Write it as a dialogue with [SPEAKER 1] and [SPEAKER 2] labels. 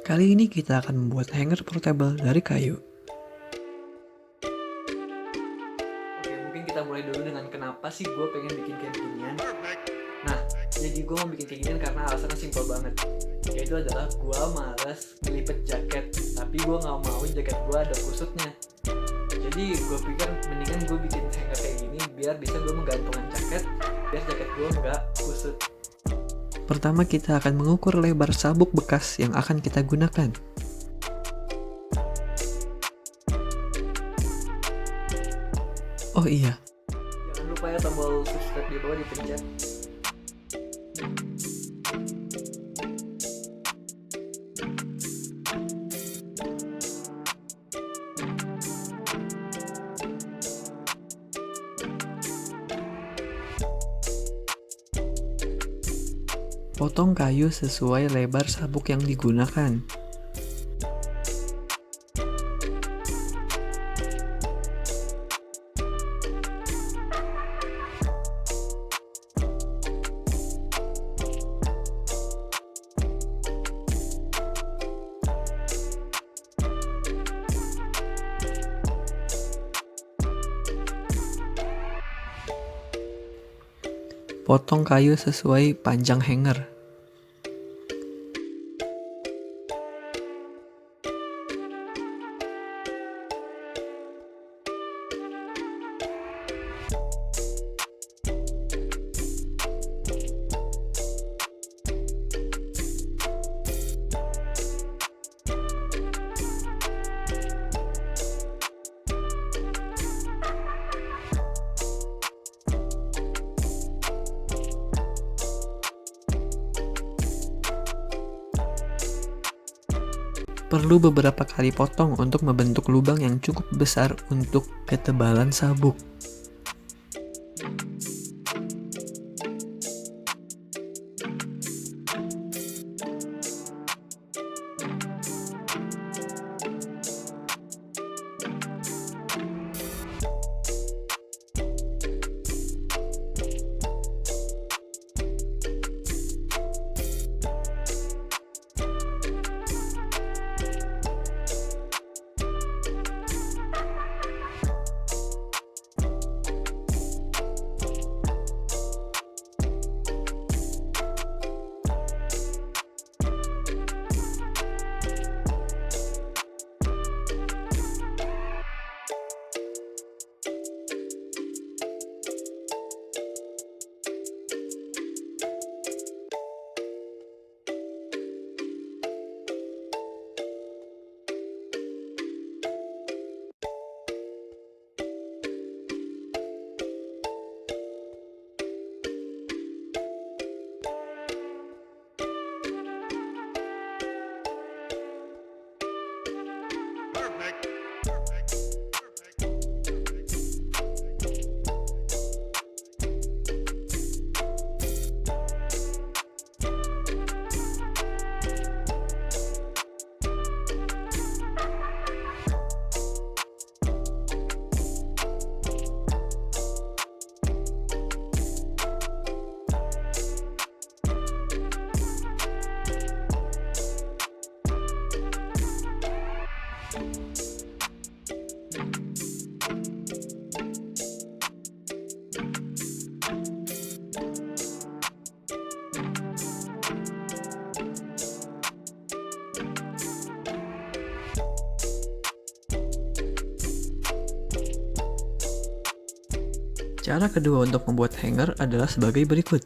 [SPEAKER 1] Kali ini kita akan membuat hanger portable dari kayu. Oke, mungkin kita mulai dulu dengan kenapa sih gue pengen bikin kayak ginian. Nah, jadi gue mau bikin kayak ginian karena alasannya simpel banget. Yaitu adalah gue malas ngelipet jaket, tapi gue gak mau jaket gue ada kusutnya. Jadi gue pikir mendingan gue bikin hanger kayak gini biar bisa gue menggantungkan jaket, biar jaket gue nggak kusut. Pertama kita akan mengukur lebar sabuk bekas yang akan kita gunakan. Oh iya, jangan lupa ya tombol subscribe di bawah dipencet. Potong kayu sesuai lebar sabuk yang digunakan. Potong kayu sesuai panjang hanger. Perlu beberapa kali potong untuk membentuk lubang yang cukup besar untuk ketebalan sabuk. Cara kedua untuk membuat hanger adalah sebagai berikut.